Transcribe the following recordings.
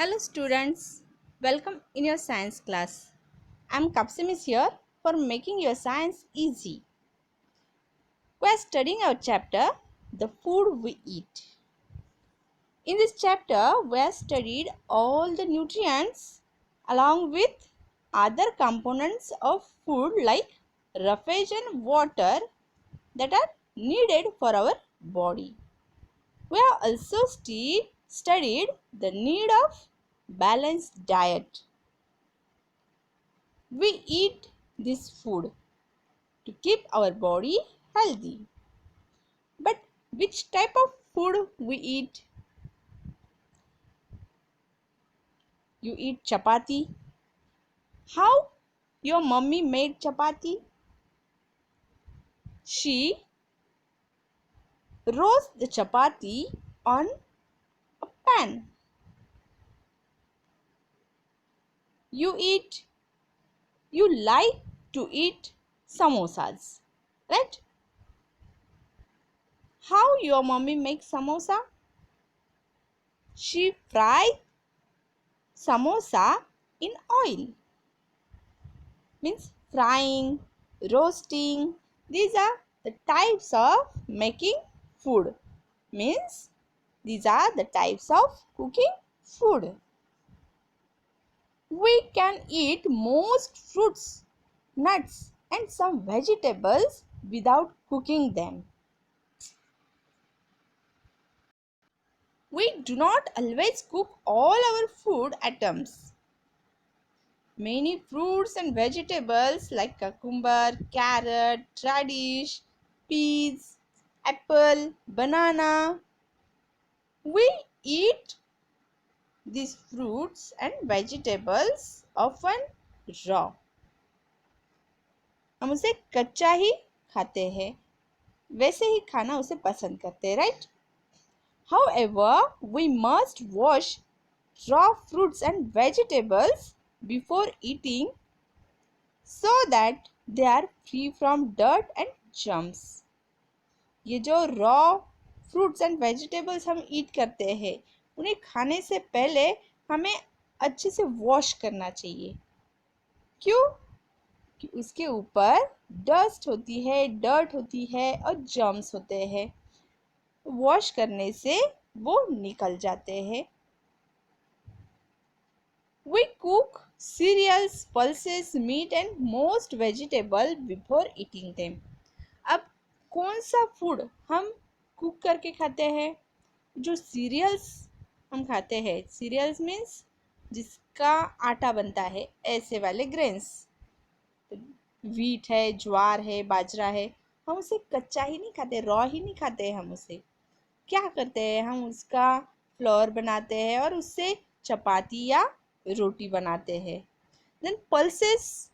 Hello students, welcome in your science class. I am Kapsimis here for making your science easy. We are studying our chapter, The Food We Eat. In this chapter, we have studied all the nutrients along with other components of food like roughage and water that are needed for our body. We have also studied the need of balanced diet. We eat this food to keep our body healthy. But which type of food we eat? You eat chapati. How your mummy made chapati? She roasts the chapati on a pan. You like to eat samosas, right? How your mummy makes samosa? She fries samosa in oil. Means frying, roasting. These are the types of making food. Means these are the types of cooking food. We can eat most fruits, nuts and some vegetables without cooking them. We do not always cook all our food items. Many fruits and vegetables like cucumber, carrot, radish, peas, apple, banana. We eat these fruits and vegetables often raw. हम उसे कच्चा ही खाते हैं, वैसे ही खाना उसे पसंद करते हैं, right? However, we must wash raw fruits and vegetables before eating so that they are free from dirt and germs. ये जो रॉ फ्रूट्स एंड वेजिटेबल्स हम ईट करते हैं उन्हें खाने से पहले हमें अच्छे से वॉश करना चाहिए. क्यों? कि उसके ऊपर डस्ट होती है, डर्ट होती है और जर्म्स होते हैं. वॉश करने से वो निकल जाते हैं. We cook cereals, pulses, meat and most vegetable before eating them. अब कौन सा फूड हम कुक करके खाते हैं? जो सीरियल्स हम खाते हैं, सीरियल्स मीन्स जिसका आटा बनता है, ऐसे वाले ग्रेन्स, व्हीट है, ज्वार है, बाजरा है, हम उसे कच्चा ही नहीं खाते, रॉ ही नहीं खाते. हम उसे क्या करते हैं? हम उसका फ्लोर बनाते हैं और उससे चपाती या रोटी बनाते हैं. देन पल्सेस,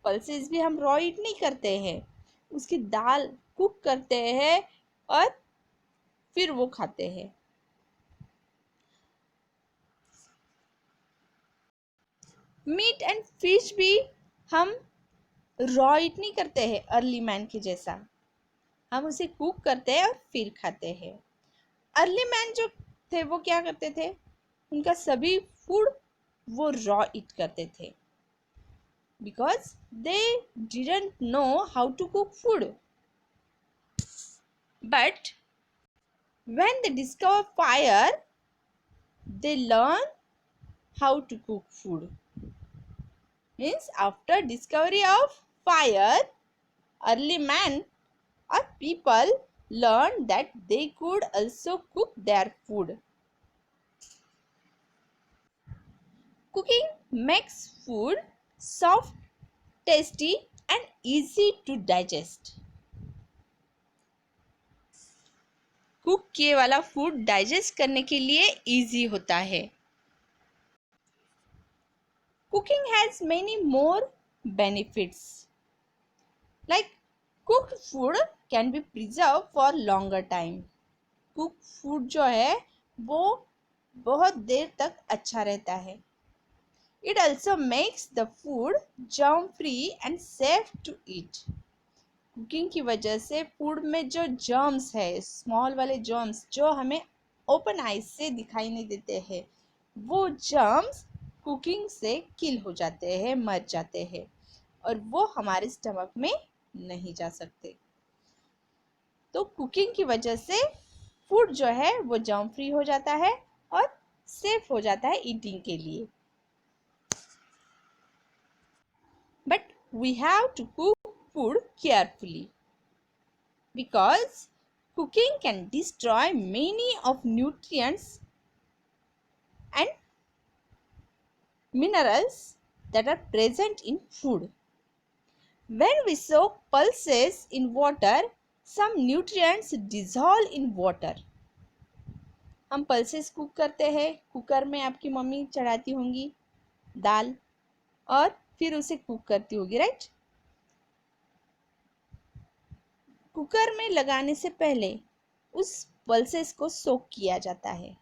पल्सेस भी हम रॉ ईट नहीं करते हैं, उसकी दाल कुक करते हैं और फिर वो खाते हैं. मीट एंड फिश भी हम रॉ ईट नहीं करते हैं अर्ली मैन के जैसा, हम उसे कुक करते हैं और फिर खाते हैं. अर्ली मैन जो थे वो क्या करते थे? उनका सभी फूड वो रॉ ईट करते थे because they didn't know how to cook food. But when they discover fire, they learn how to cook food. Means after discovery of fire, early man or people learned that they could also cook their food. Cooking makes food soft, tasty and easy to digest. Cook किए वाला food digest करने के लिए easy होता है. Cooking has many more benefits. Like cooked food can be preserve for longer time. Cook food जो है वो बहुत देर तक अच्छा रहता है. It also makes the food germ free and safe to eat. Cooking की वजह से फूड में जो जर्म्स है, स्मॉल वाले जर्म्स जो हमें ओपन आइज से दिखाई नहीं देते हैं, वो जर्म्स कुकिंग से किल हो जाते हैं, मर जाते हैं और वो हमारे स्टमक में नहीं जा सकते। तो कुकिंग की वजह से फूड जो है वो जर्म फ्री हो जाता है और सेफ हो जाता है ईटिंग के लिए। But we have to cook food carefully because cooking can destroy many of nutrients and minerals that are present in food. When we soak pulses in water, some nutrients dissolve in water. हम pulses cook करते हैं, cooker में आपकी mummy चढ़ाती होंगी दाल और फिर उसे कुक करती होगी, राइट। कुकर में लगाने से पहले उस पल्सेस को सोक किया जाता है,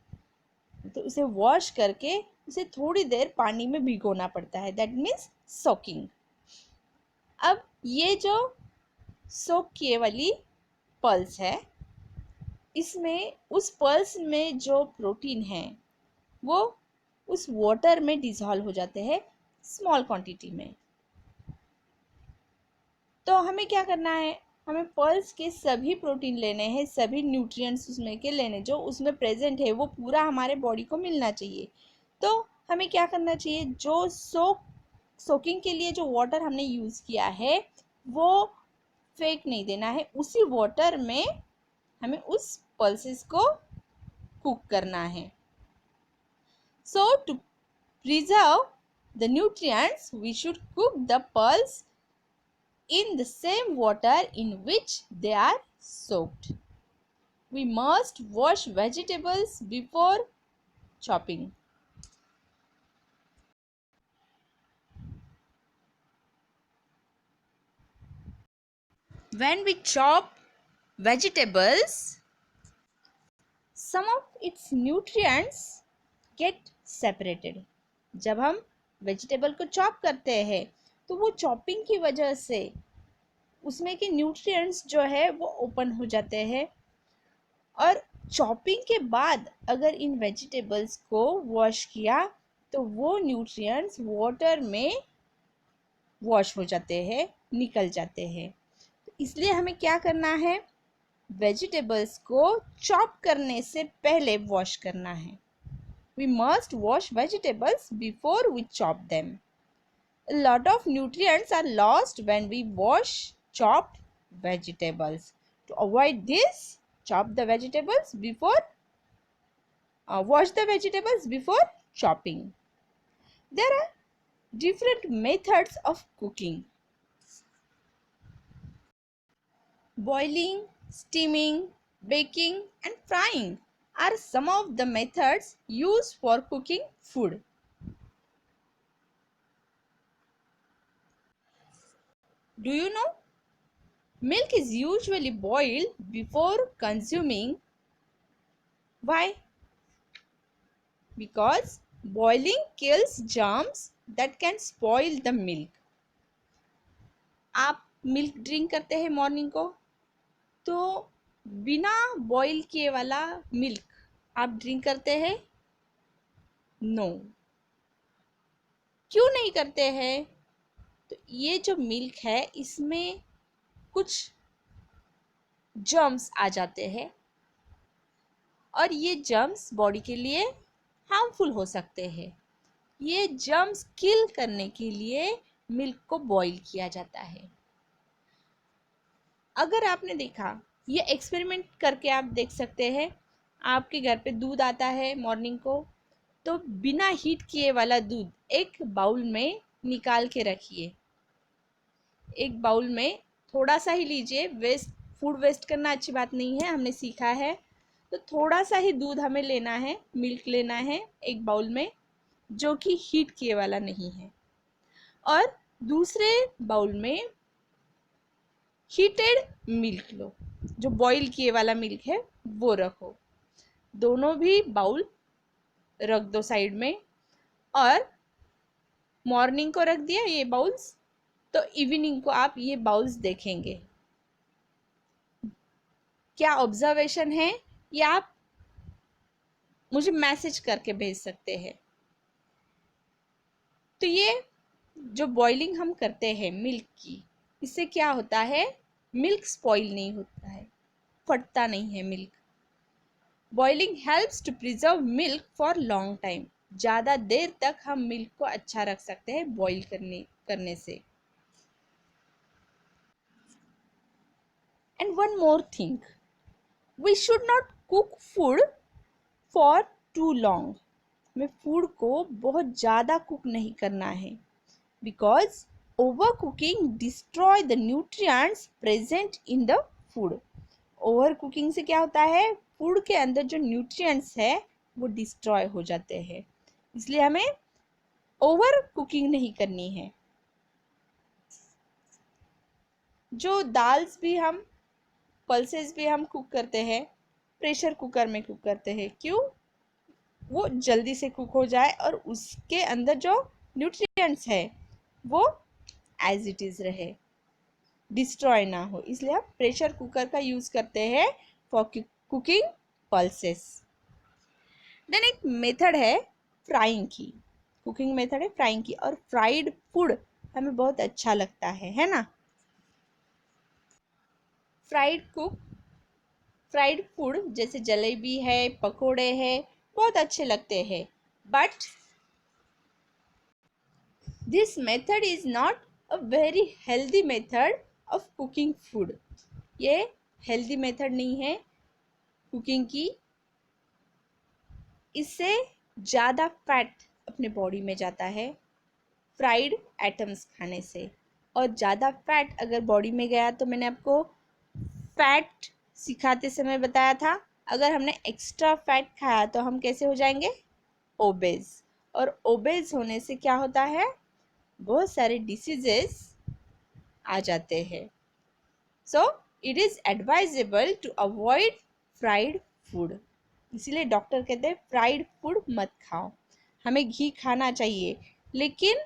तो उसे वॉश करके उसे थोड़ी देर पानी में भिगोना पड़ता है, दैट मीन्स सोकिंग। अब ये जो सोक किए वाली पल्स है, इसमें उस पल्स में जो प्रोटीन है वो उस वाटर में डिसॉल्व हो जाते हैं स्मॉल क्वांटिटी में। तो हमें क्या करना है, हमें पल्स के सभी प्रोटीन लेने हैं, सभी न्यूट्रिएंट्स उसमें के लेने जो उसमें प्रेजेंट है वो पूरा हमारे बॉडी को मिलना चाहिए। तो हमें क्या करना चाहिए, जो सोकिंग के लिए जो वाटर हमने यूज़ किया है वो फेंक नहीं देना है, उसी वाटर में हमें उस पल्सेस को कुक करना है। So to preserve the nutrients we should cook the pulse in the same water in which they are soaked. We must wash vegetables before chopping. When we chop vegetables, some of its nutrients get separated. जब हम vegetable को chop करते हैं तो वो chopping की वजह से उसमें के न्यूट्रिएंट्स जो है वो ओपन हो जाते हैं और चॉपिंग के बाद अगर इन वेजिटेबल्स को वॉश किया तो वो न्यूट्रिएंट्स वाटर में वॉश हो जाते हैं, निकल जाते हैं। तो इसलिए हमें क्या करना है, वेजिटेबल्स को चॉप करने से पहले वॉश करना है। We must wash vegetables before we chop them. A lot of nutrients are lost when we wash chopped vegetables. To avoid this, chop the vegetables before wash the vegetables before chopping. There are different methods of cooking. Boiling, steaming, baking and frying are some of the methods used for cooking food. Do you know? Milk is usually boiled before consuming. Why? Because boiling kills germs that can spoil the milk. आप milk drink करते हैं morning को, तो बिना boil किए वाला milk आप drink करते हैं? नो। क्यों नहीं करते हैं? तो ये जो मिल्क है इसमें कुछ जर्म्स आ जाते हैं और ये जर्म्स बॉडी के लिए हार्मफुल हो सकते हैं। ये जर्म्स किल करने के लिए मिल्क को बॉईल किया जाता है। अगर आपने देखा, ये एक्सपेरिमेंट करके आप देख सकते हैं, आपके घर पे दूध आता है मॉर्निंग को, तो बिना हीट किए वाला दूध एक बाउल में निकाल के रखिए। एक बाउल में थोड़ा सा ही लीजिए, फूड वेस्ट करना अच्छी बात नहीं है, हमने सीखा है। तो थोड़ा सा ही दूध हमें लेना है, मिल्क लेना है एक बाउल में, जो कि हीट किए वाला नहीं है, और दूसरे बाउल में हीटेड मिल्क लो, जो बॉईल किए वाला मिल्क है वो रखो। दोनों भी बाउल रख दो साइड में, और मॉर्निंग को रख दिया ये बाउल्स, तो इवनिंग को आप ये बाउल्स देखेंगे। क्या ऑब्जर्वेशन है ये आप मुझे मैसेज करके भेज सकते हैं। तो ये जो बॉइलिंग हम करते हैं मिल्क की, इससे क्या होता है, मिल्क स्पॉइल नहीं होता है, फटता नहीं है milk. Boiling helps to preserve milk for long time. ज़्यादा देर तक हम मिल्क को अच्छा रख सकते हैं बॉईल करने से। And one more thing, we should not cook food for too long. हमें फूड को बहुत ज़्यादा कुक नहीं करना है, because over cooking destroy the nutrients present in the food. Over cooking से क्या होता है, फूड के अंदर जो न्यूट्रिएंट्स है वो डिस्ट्रॉय हो जाते हैं, इसलिए हमें ओवर कुकिंग नहीं करनी है। जो दाल्स भी हम, पल्सेस भी हम कुक करते हैं, प्रेशर कुकर में कुक करते हैं, क्यों, वो जल्दी से कुक हो जाए और उसके अंदर जो न्यूट्रिएंट्स है वो एज इट इज़ रहे, डिस्ट्रॉय ना हो, इसलिए हम प्रेशर कुकर का यूज़ करते हैं फॉर कुकिंग पल्सेस। देन एक मेथड है फ्राइंग की, कुकिंग मेथड है फ्राइंग की, और फ्राइड फूड हमें बहुत अच्छा लगता है ना। फ्राइड फूड जैसे जलेबी है, पकोड़े है, बहुत अच्छे लगते हैं, but this method is not a very healthy method of cooking food. ये हेल्दी मेथड नहीं है कुकिंग की, इससे ज़्यादा फैट अपने बॉडी में जाता है फ्राइड आइटम्स खाने से। और ज़्यादा फैट अगर बॉडी में गया, तो मैंने आपको फैट सिखाते समय बताया था, अगर हमने एक्स्ट्रा फैट खाया तो हम कैसे हो जाएंगे, ओबेज। और ओबेज होने से क्या होता है, बहुत सारे डिसीजेस आ जाते हैं। So it is advisable to avoid fried food. इसीलिए डॉक्टर कहते हैं फ्राइड फूड मत खाओ। हमें घी खाना चाहिए, लेकिन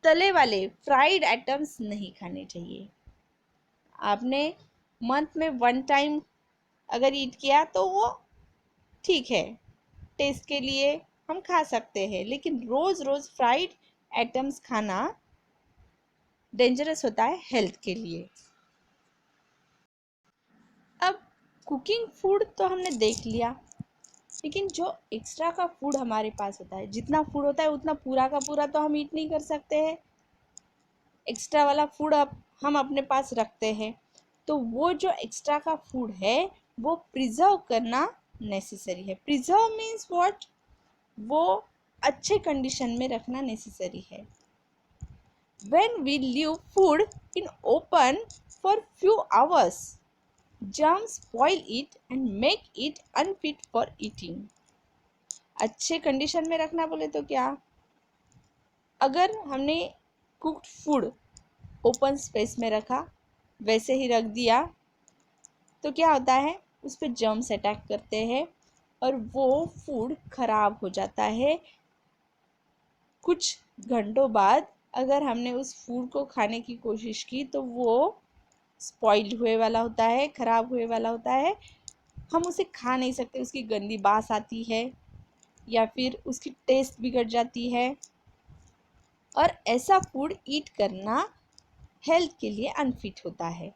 तले वाले फ्राइड आइटम्स नहीं खाने चाहिए। आपने मंथ में 1 टाइम अगर ईट किया तो वो ठीक है, टेस्ट के लिए हम खा सकते हैं, लेकिन रोज़ रोज़ फ्राइड आइटम्स खाना डेंजरस होता है हेल्थ के लिए। अब कुकिंग फूड तो हमने देख लिया, लेकिन जो एक्स्ट्रा का फूड हमारे पास होता है, जितना फूड होता है उतना पूरा का पूरा तो हम ईट नहीं कर सकते हैं, एक्स्ट्रा वाला फूड हम अपने पास रखते हैं। तो वो जो एक्स्ट्रा का फूड है वो प्रिजर्व करना नेसेसरी है। प्रिजर्व मीन्स व्हाट, वो अच्छे कंडीशन में रखना नेसेसरी है। When we leave food in open for few hours, germs spoil it and make it unfit for eating। अच्छे कंडीशन में रखना बोले तो क्या, अगर हमने कुक्ड फूड ओपन स्पेस में रखा, वैसे ही रख दिया, तो क्या होता है, उस पर जर्म्स अटैक करते हैं और वो फूड खराब हो जाता है। कुछ घंटों बाद अगर हमने उस फूड को खाने की कोशिश की तो वो स्पॉइल्ड हुए वाला होता है, ख़राब हुए वाला होता है, हम उसे खा नहीं सकते, उसकी गंदी बास आती है या फिर उसकी टेस्ट बिगड़ जाती है, और ऐसा फूड ईट करना हेल्थ के लिए अनफिट होता है।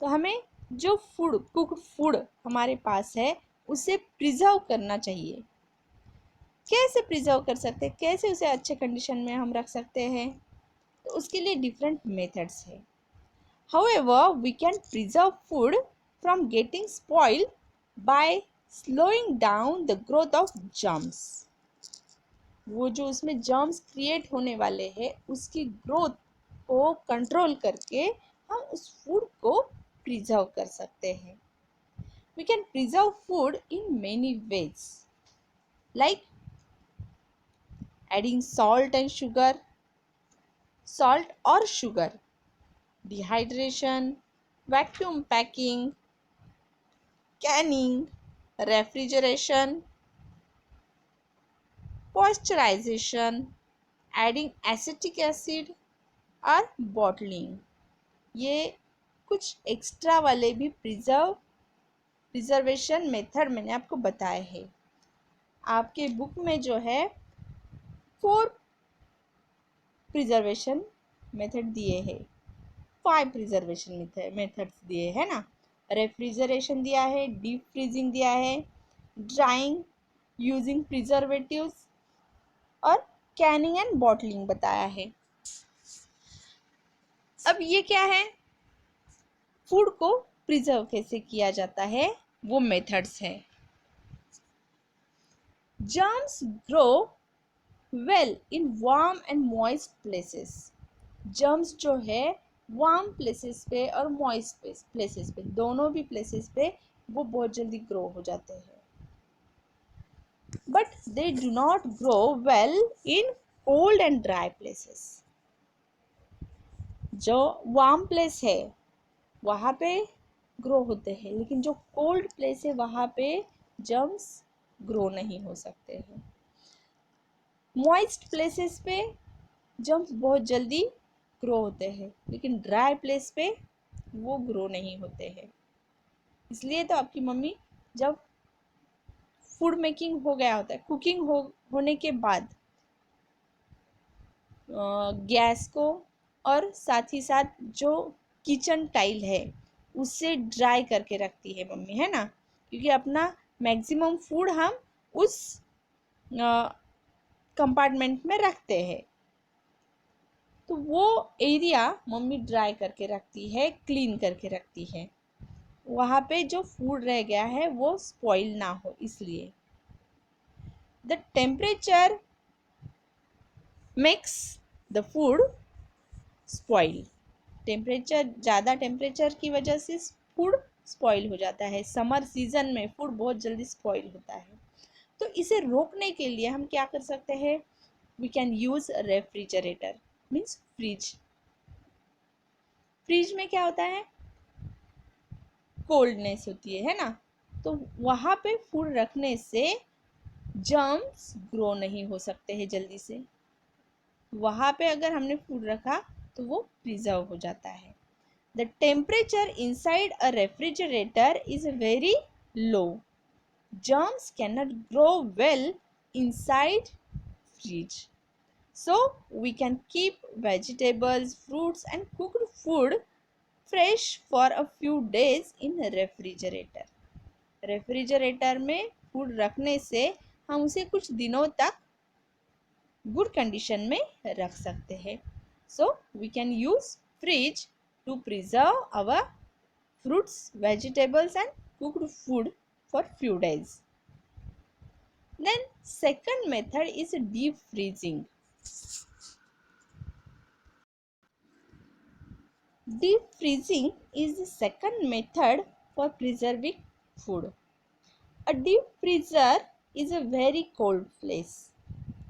तो हमें जो फूड, कुक्ड फूड हमारे पास है, उसे प्रिजर्व करना चाहिए। कैसे प्रिजर्व कर सकते हैं, कैसे उसे अच्छे कंडीशन में हम रख सकते हैं, तो उसके लिए डिफरेंट मेथड्स है। However, we can preserve food from getting spoiled by slowing down the growth of germs। वो जो उसमें germs क्रिएट होने वाले हैं, उसकी ग्रोथ को कंट्रोल करके हम उस फूड को प्रिजर्व कर सकते हैं। We can preserve food in many ways, like adding salt and sugar, salt or sugar, dehydration, vacuum packing, canning, refrigeration, pasteurization, adding acetic acid और bottling। ये कुछ एक्स्ट्रा वाले भी प्रिजर्वेशन मेथड मैंने आपको बताए हैं। आपके बुक में जो है 4 प्रिजर्वेशन मेथड दिए हैं, 5 प्रिजर्वेशन मेथड्स दिए है ना। रेफ्रिजरेशन दिया है, डीप फ्रीजिंग दिया है, ड्राइंग यूजिंग प्रिजर्वेटिव्स और कैनिंग एंड बॉटलिंग बताया है। अब ये क्या है, फूड को प्रिजर्व कैसे किया जाता है, वो मेथड्स है। Germs grow well in warm and moist places. Germs जो है वार्म प्लेसेस पे और मॉइस्ट प्लेसेस पे, दोनों भी प्लेसेस पे वो बहुत जल्दी ग्रो हो जाते हैं। But they do not grow well in cold and dry places. जो वार्म प्लेस है वहाँ पे ग्रो होते हैं, लेकिन जो कोल्ड प्लेस है वहाँ पे जर्म्स ग्रो नहीं हो सकते हैं। मॉइस्ट प्लेसेस पे जर्म्स बहुत जल्दी ग्रो होते हैं, लेकिन ड्राई प्लेस पे वो ग्रो नहीं होते हैं। इसलिए तो आपकी मम्मी जब फूड मेकिंग हो गया होता है, कुकिंग होने के बाद गैस को और साथ ही साथ जो किचन टाइल है उससे ड्राई करके रखती है मम्मी, है ना, क्योंकि अपना मैक्सिमम फूड हम उस कंपार्टमेंट में रखते हैं। तो वो एरिया मम्मी ड्राई करके रखती है, क्लीन करके रखती है, वहाँ पे जो फूड रह गया है वो स्पॉइल ना हो इसलिए। The temperature makes the food spoil. Temperature, ज़्यादा टेम्परेचर की वजह से फूड स्पॉइल हो जाता है। समर सीजन में फूड बहुत जल्दी स्पॉइल होता है। तो इसे रोकने के लिए हम क्या कर सकते हैं, we can use refrigerator means fridge. Fridge में क्या होता है, कोल्डनेस होती है ना, तो वहाँ पे फूड रखने से जर्म्स ग्रो नहीं हो सकते हैं जल्दी से। वहाँ पे अगर हमने फूड रखा तो वो प्रिजर्व हो जाता है। The temperature inside a refrigerator is very low, germs cannot grow well inside fridge, so we can keep vegetables, fruits and cooked food fresh for a few days in refrigerator. Refrigerator में food रखने से हम उसे कुछ दिनों तक good condition में रख सकते हैं। So we can use fridge to preserve our fruits, vegetables and cooked food for few days. Then second method is deep freezing. Deep freezing is the second method for preserving food. A deep freezer is a very cold place.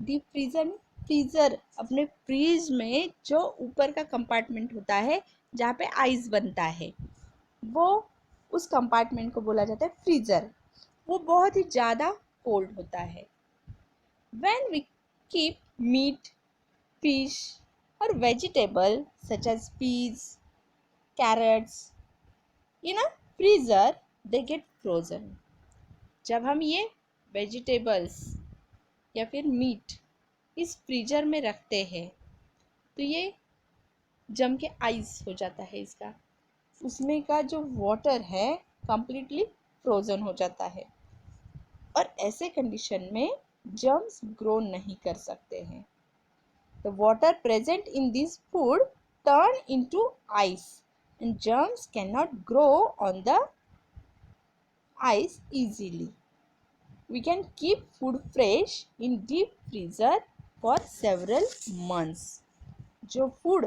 Deep freezer में freezer अपने freeze में जो ऊपर का compartment होता है जहाँ पे आइस बनता है, वो उस कंपार्टमेंट को बोला जाता है फ्रीज़र। वो बहुत ही ज़्यादा कोल्ड होता है। When we keep meat, fish or vegetable such as peas, carrots in a freezer, they get frozen. जब हम ये वेजिटेबल्स या फिर मीट इस फ्रीजर में रखते हैं तो ये जम के आइस हो जाता है, इसका उसमें का जो वाटर है कंप्लीटली फ्रोज़न हो जाता है और ऐसे कंडीशन में जर्म्स ग्रो नहीं कर सकते हैं। The water present in this food turn into ice and germs cannot grow on the ice easily. We can keep food fresh in deep freezer for several months. जो food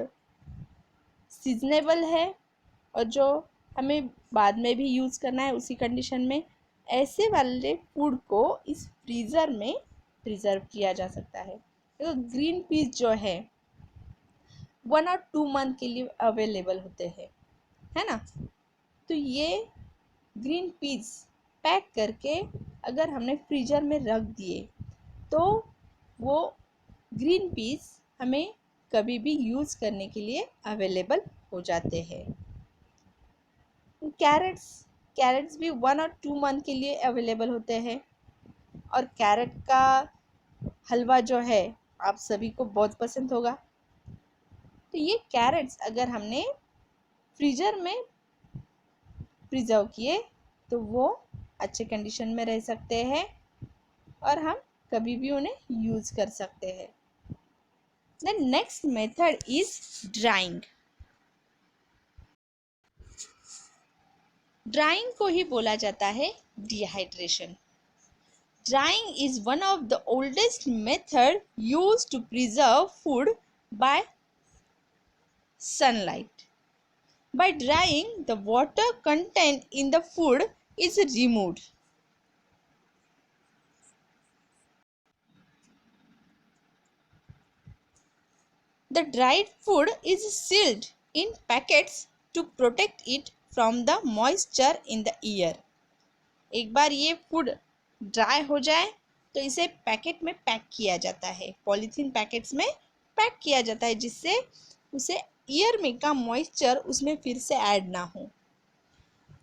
seasonable है और जो हमें बाद में भी यूज़ करना है उसी कंडीशन में, ऐसे वाले फूड को इस फ्रीज़र में प्रिजर्व किया जा सकता है। तो ग्रीन पीस जो है 1 और 2 मंथ के लिए अवेलेबल होते हैं, है ना। तो ये ग्रीन पीस पैक करके अगर हमने फ्रीजर में रख दिए तो वो ग्रीन पीस हमें कभी भी यूज़ करने के लिए अवेलेबल हो जाते हैं। कैरेट्स भी 1 और 2 मंथ के लिए अवेलेबल होते हैं और कैरेट का हलवा जो है आप सभी को बहुत पसंद होगा। तो ये कैरेट्स अगर हमने फ्रीजर में प्रिजर्व किए तो वो अच्छे कंडीशन में रह सकते हैं और हम कभी भी उन्हें यूज़ कर सकते हैं। The next method is drawing. Drawing को ही बोला जाता है dehydration. Drying is one of the oldest methods used to preserve food by sunlight. By drying, the water content in the food is removed. The dried food is sealed in packets to protect it from the moisture in the air. एक बार ये food dry हो जाए तो इसे packet में pack किया जाता है, पॉलीथीन पैकेट्स में पैक किया जाता है, जिससे उसे एयर में का मॉइस्चर उसमें फिर से ऐड ना हो।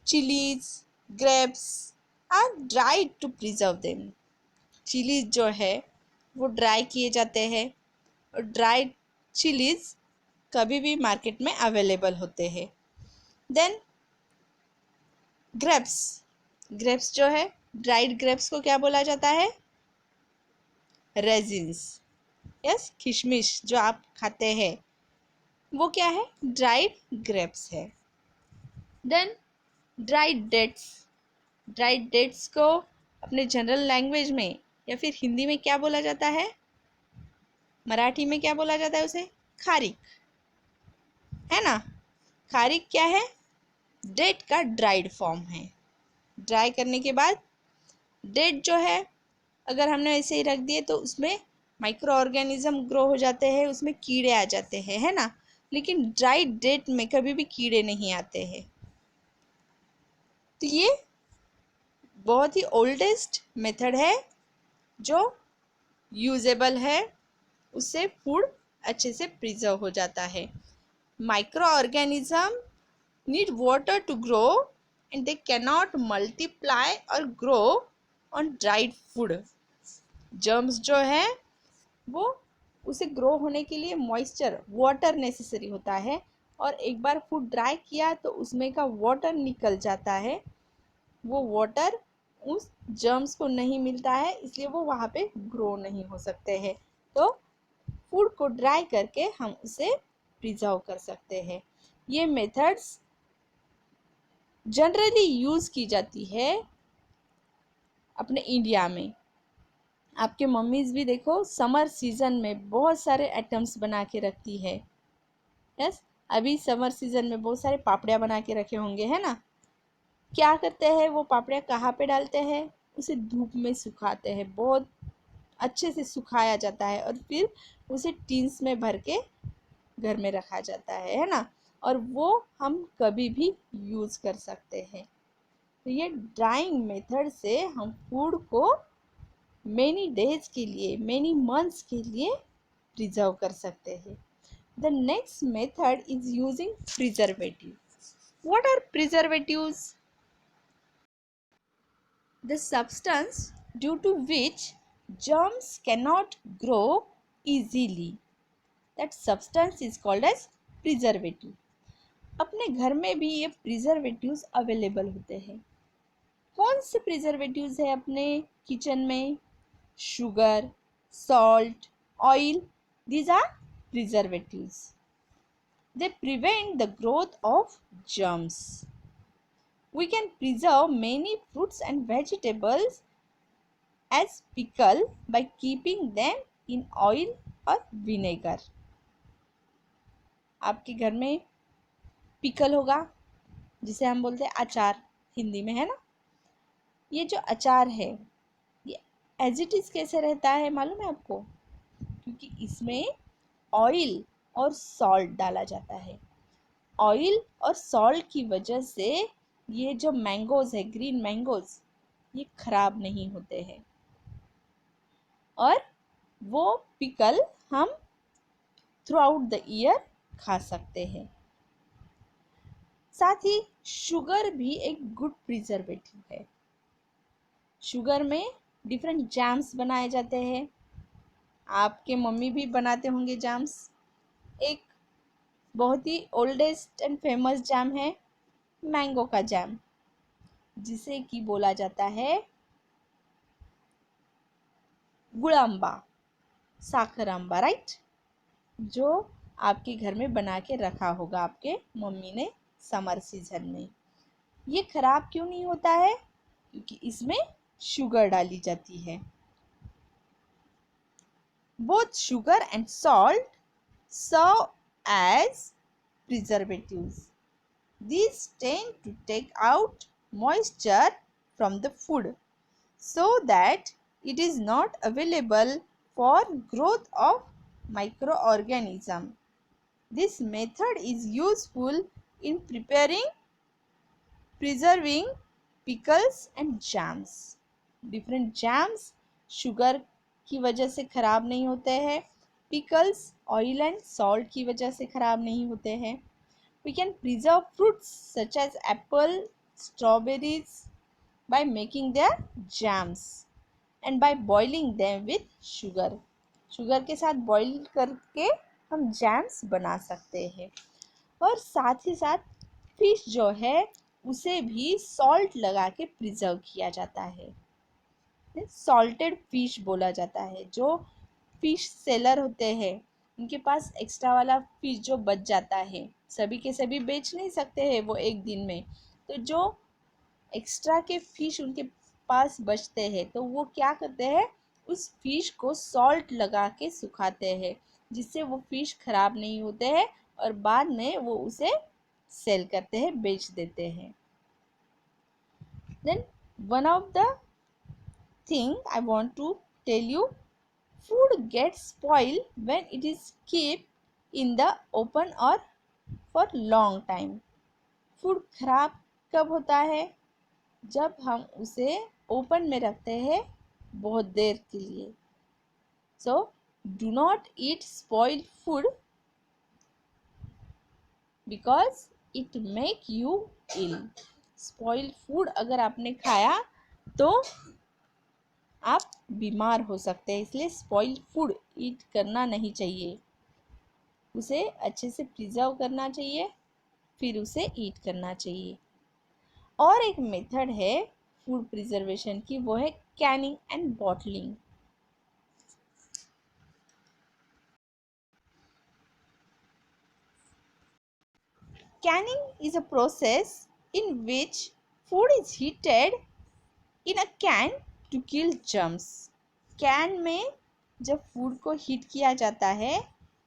Chillies, grapes are dried to preserve them. Chillies जो है वो ड्राई किए जाते हैं और ड्राइड चिलीज कभी भी मार्केट में अवेलेबल होते हैं। देन ग्रेप्स, ग्रेप्स जो है ड्राइड ग्रेप्स को क्या बोला जाता है? रेजिन्स। यस, किशमिश जो आप खाते हैं वो क्या है? ड्राइड ग्रेप्स है। Then dried dates, dried dates को अपने जनरल लैंग्वेज में या फिर हिंदी में क्या बोला जाता है? मराठी में क्या बोला जाता है उसे? खारिक, है ना। खारिक क्या है? डेट का ड्राइड फॉर्म है। ड्राई करने के बाद डेट जो है अगर हमने ऐसे ही रख दिए तो उसमें माइक्रो ऑर्गेनिज्म ग्रो हो जाते हैं, उसमें कीड़े आ जाते हैं, है ना। लेकिन ड्राइड डेट में कभी भी कीड़े नहीं आते हैं। तो ये बहुत ही ओल्डेस्ट मेथड है जो यूजेबल है, उससे फूड अच्छे से प्रिजर्व हो जाता है। Micro organism need water to grow and they cannot multiply और grow on dried food. Germs जो है वो उसे ग्रो होने के लिए मॉइस्चर, वाटर नेसेसरी होता है, और एक बार फूड ड्राई किया तो उसमें का वाटर निकल जाता है। वो वाटर उस जर्म्स को नहीं मिलता है, इसलिए वो वहाँ पे ग्रो नहीं हो सकते हैं। तो फूड को ड्राई करके हम उसे प्रिजर्व कर सकते हैं। ये मेथड्स जनरली यूज़ की जाती है अपने इंडिया में। आपके मम्मीज़ भी देखो समर सीज़न में बहुत सारे आइटम्स बना के रखती है। यस, अभी समर सीज़न में बहुत सारे पापड़िया बना के रखे होंगे, है ना। क्या करते हैं वो पापड़िया, कहाँ पे डालते हैं? उसे धूप में सुखाते हैं, बहुत अच्छे से सुखाया जाता है और फिर उसे टीन्स में भर के घर में रखा जाता है ना। और वो हम कभी भी यूज़ कर सकते हैं। तो ये ड्राइंग मेथड से हम फूड को मेनी डेज के लिए, मेनी मंथ्स के लिए प्रिजर्व कर सकते हैं। The next method is using preservative. What are preservatives? The substance due to which germs cannot grow easily. That substance is called as preservative. अपने घर में भी ये प्रिजर्वेटिव्स अवेलेबल होते हैं। कौन से प्रिजर्वेटिव्स है अपने किचन में? Sugar, salt, oil, these are preservatives. They prevent the growth of germs. We can preserve many fruits and vegetables as pickle by keeping them in oil or vinegar. आपके घर में पिकल होगा, जिसे हम बोलते हैं अचार हिंदी में, है ना। ये जो अचार है ये एज इट इज़ कैसे रहता है मालूम है आपको? क्योंकि इसमें ऑयल और सॉल्ट डाला जाता है। ऑयल और सॉल्ट की वजह से ये जो मैंगोज है, ग्रीन मैंगोज, ये खराब नहीं होते हैं और वो पिकल हम थ्रू आउट द ईयर खा सकते हैं। साथ ही शुगर भी एक गुड प्रिजर्वेटिव है। शुगर में डिफरेंट जैम्स बनाए जाते हैं। आपके मम्मी भी बनाते होंगे जैम्स। एक बहुत ही ओल्डेस्ट एंड फेमस जैम है मैंगो का जैम, जिसे कि बोला जाता है गुड़ाम्बा, साखर अम्बा, राइट, जो आपके घर में बना के रखा होगा आपके मम्मी ने समर सीजन में। ये खराब क्यों नहीं होता है? क्योंकि इसमें शुगर डाली जाती है। Both sugar and salt serve as preservatives. These tend to take out moisture from the food so that it is not available for growth of microorganism. This method is useful in preserving pickles and jams. Different jams sugar की वजह से खराब नहीं होते हैं, pickles oil and salt की वजह से खराब नहीं होते हैं. We can preserve fruits such as apple, strawberries by making their jams and by boiling them with sugar. Sugar के साथ बॉईल करके हम जैम्स बना सकते हैं. और साथ ही साथ फिश जो है उसे भी सॉल्ट लगा के प्रिजर्व किया जाता है. सॉल्टेड फिश बोला जाता है. जो फिश सेलर होते हैं उनके पास एक्स्ट्रा वाला फिश जो बच जाता है, सभी के सभी बेच नहीं सकते हैं वो एक दिन में, तो जो एक्स्ट्रा के फिश उनके पास बचते हैं तो वो क्या करते हैं, उस फिश को सॉल्ट लगा के सुखाते हैं, जिससे वो फिश खराब नहीं होते हैं और बाद में वो उसे सेल करते हैं, बेच देते हैं. Then one of the thing I want to tell you, food gets spoiled when it is kept in the open or for long time. Food खराब कब होता है? जब हम उसे ओपन में रखते हैं बहुत देर के लिए. So do not eat spoiled food because it make you ill. Spoiled food अगर आपने खाया तो आप बीमार हो सकते हैं, इसलिए स्पॉइल्ड फूड ईट करना नहीं चाहिए. उसे अच्छे से प्रिजर्व करना चाहिए, फिर उसे ईट करना चाहिए. और एक मेथड है फूड प्रिजर्वेशन की, वो है canning and bottling. Canning is a process in which food is heated in a can to kill germs. Can में जब फूड को हीट किया जाता है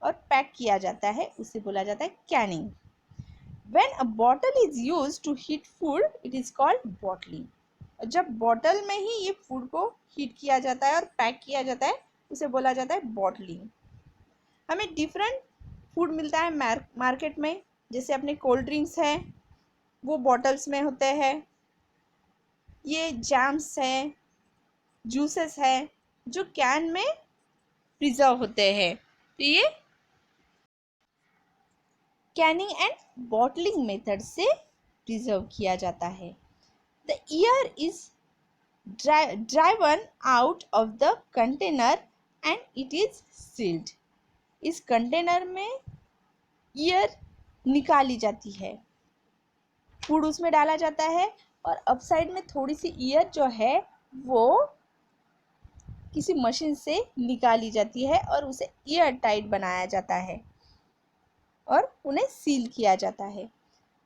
और पैक किया जाता है उसे बोला जाता है Canning. When a bottle is used to heat food, it is called bottling. जब बॉटल में ही ये फूड को हीट किया जाता है और पैक किया जाता है उसे बोला जाता है बॉटलिंग. हमें डिफरेंट फूड मिलता है मार्केट में, जैसे अपने कोल्ड ड्रिंक्स हैं वो बॉटल्स में होते हैं, ये जैम्स हैं, जूसेस हैं जो कैन में प्रिजर्व होते हैं. तो ये कैनिंग एंड बॉटलिंग मेथड से प्रिजर्व किया जाता है. The air is driven out of the container and it is sealed. इस कंटेनर में एयर निकाली जाती है, फूड उसमें डाला जाता है और अप साइड में थोड़ी सी एयर जो है वो किसी मशीन से निकाली जाती है और उसे एयर टाइट बनाया जाता है और उन्हें सील किया जाता है.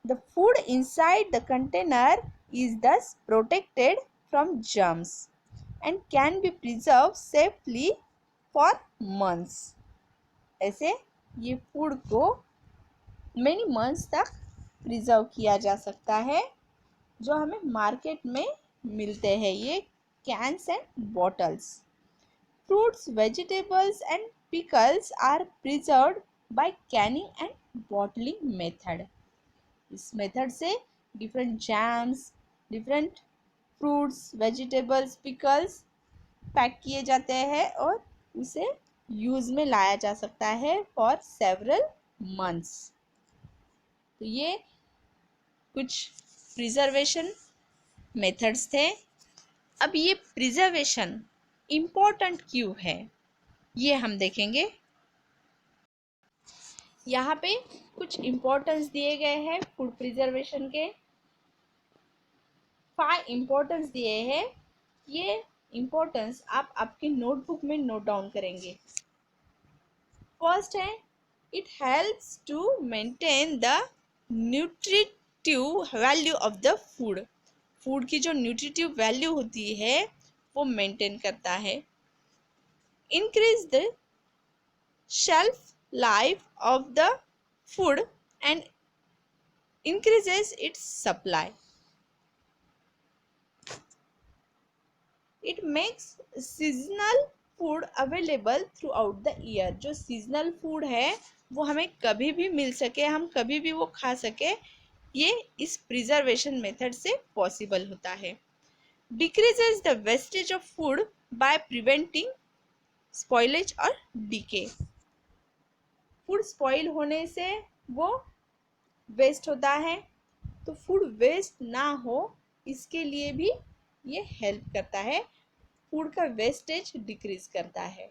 The food inside the container is thus protected from germs and can be preserved safely for months. ऐसे ये फूड को many months तक प्रिजर्व किया जा सकता है, जो हमें मार्केट में मिलते हैं ये cans and bottles. Fruits, vegetables and pickles are preserved by canning and bottling method. इस मेथड से different jams, different fruits, vegetables, pickles pack किए जाते हैं और उसे यूज़ में लाया जा सकता है फॉर सेवरल मंथ्स. तो ये कुछ प्रिजर्वेशन मेथड्स थे. अब ये प्रिजर्वेशन इम्पोर्टेंट क्यों है ये हम देखेंगे. यहाँ पे कुछ इम्पोर्टेंस दिए गए हैं फूड प्रिजर्वेशन के। 5 इम्पोर्टेंस दिए हैं। ये इम्पोर्टेंस आप आपके नोटबुक में नोट डाउन करेंगे। फर्स्ट है, it helps to maintain the nutritive value of the food. Food की जो न्यूट्रिटिव वैल्यू होती है वो मेंटेन करता है। Increase the shelf life of the food and increases its supply. It makes seasonal food available throughout the year. जो seasonal food है वो हमें कभी भी मिल सके, हम कभी भी वो खा सके, ये इस प्रिजर्वेशन मेथड से पॉसिबल होता है। Decreases the wastage of food by preventing spoilage और decay. फूड स्पॉइल होने से वो वेस्ट होता है, तो फूड वेस्ट ना हो इसके लिए भी ये हेल्प करता है, फूड का वेस्टेज डिक्रीज करता है।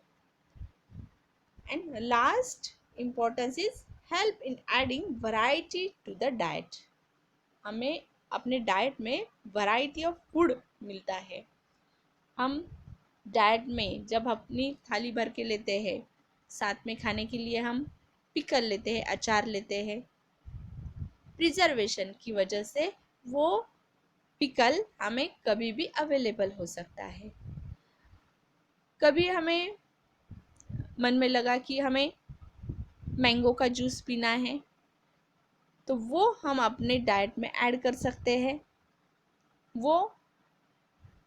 And last importance is help in adding variety to the diet. हमें अपने डाइट में वैरायटी ऑफ फूड मिलता है। हम डाइट में जब अपनी थाली भर के लेते हैं, साथ में खाने के लिए हम पिकल लेते हैं, अचार लेते हैं, प्रिजर्वेशन की वजह से वो पिकल हमें कभी भी अवेलेबल हो सकता है। कभी हमें मन में लगा कि हमें मैंगो का जूस पीना है, तो वो हम अपने डाइट में ऐड कर सकते हैं। वो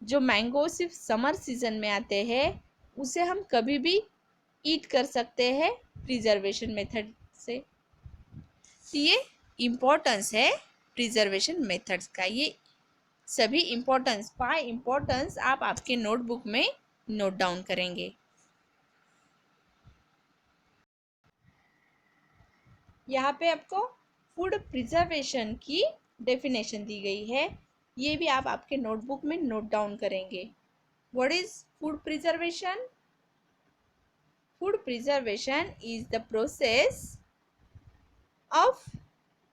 जो मैंगो सिर्फ समर सीजन में आते हैं उसे हम कभी भी ईट कर सकते हैं प्रिजर्वेशन मेथड से। ये इम्पोर्टेंस है प्रिजर्वेशन मेथड्स का। ये सभी इम्पोर्टेंस 5 इम्पोर्टेंस आप आपके नोटबुक में नोट डाउन करेंगे। यहाँ पे आपको फूड प्रिजर्वेशन की डेफिनेशन दी गई है, ये भी आप आपके नोटबुक में नोट डाउन करेंगे। What is food preservation? Food preservation is the process of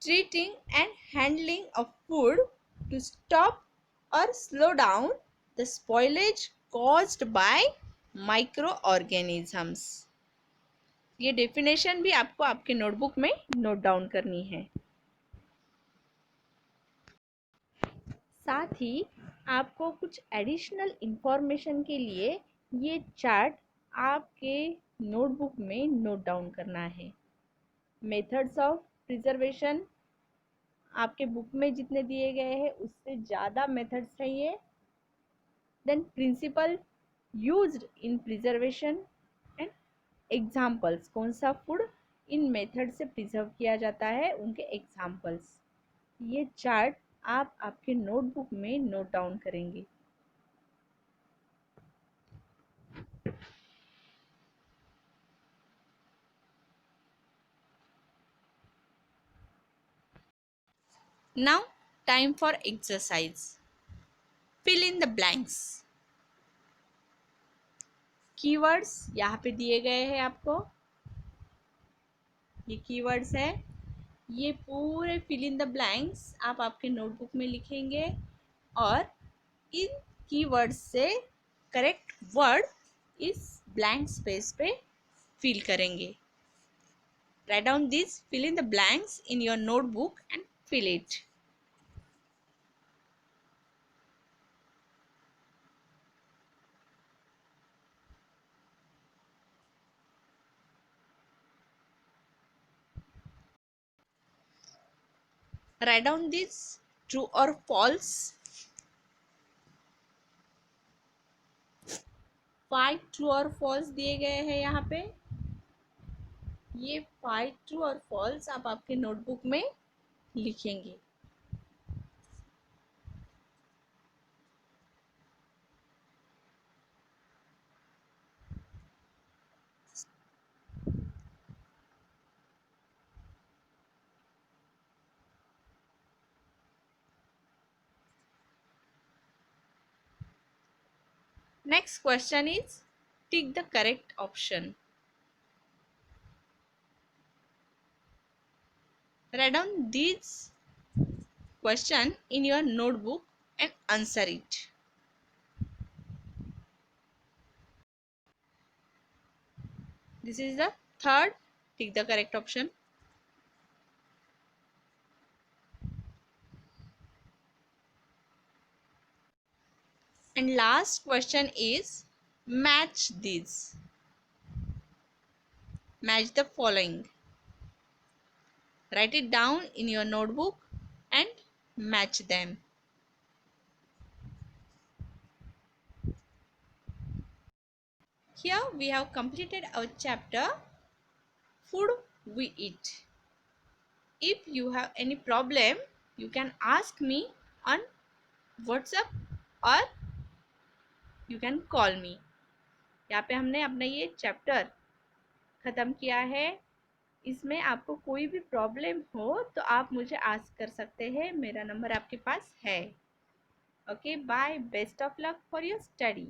treating and handling of food to stop or slow down the spoilage caused by microorganisms। ये डेफिनेशन भी आपको आपके नोटबुक में नोट डाउन करनी है। साथ ही आपको कुछ एडिशनल इंफॉर्मेशन के लिए ये चार्ट आपके नोटबुक में नोट डाउन करना है। मेथड्स ऑफ प्रिजर्वेशन आपके बुक में जितने दिए गए हैं उससे ज़्यादा मेथड्स चाहिए। Then principle used in preservation and examples, कौन सा फूड इन मेथड से प्रिजर्व किया जाता है उनके एग्जाम्पल्स। ये चार्ट आप आपके नोटबुक में नोट डाउन करेंगे। Now time for exercise. Fill in the blanks. Keywords यहाँ पे दिए गए हैं आपको, ये कीवर्ड्स है। ये पूरे फिल इन द ब्लैंक्स आप आपके नोटबुक में लिखेंगे और इन कीवर्ड्स से करेक्ट वर्ड इस ब्लैंक स्पेस पे फिल करेंगे। Write down this, fill in the blanks in your notebook and fill it. Write down this true और फॉल्स। 5 ट्रू और फॉल्स दिए गए हैं यहाँ पे। ये 5 ट्रू और फॉल्स आप आपके नोटबुक में लिखेंगे। Next question is tick the correct option. Write down these question in your notebook and answer it. This is the third. Take the correct option. And last question is match these. Match the following. Write it down in your notebook and match them. Here we have completed our chapter Food We Eat. If you have any problem, you can ask me on WhatsApp or you can call me. यहाँ पे हमने अपना ये chapter ख़त्म किया है. इसमें आपको कोई भी प्रॉब्लम हो तो आप मुझे आस्क कर सकते हैं. मेरा नंबर आपके पास है. Okay, bye. Best of luck for your study.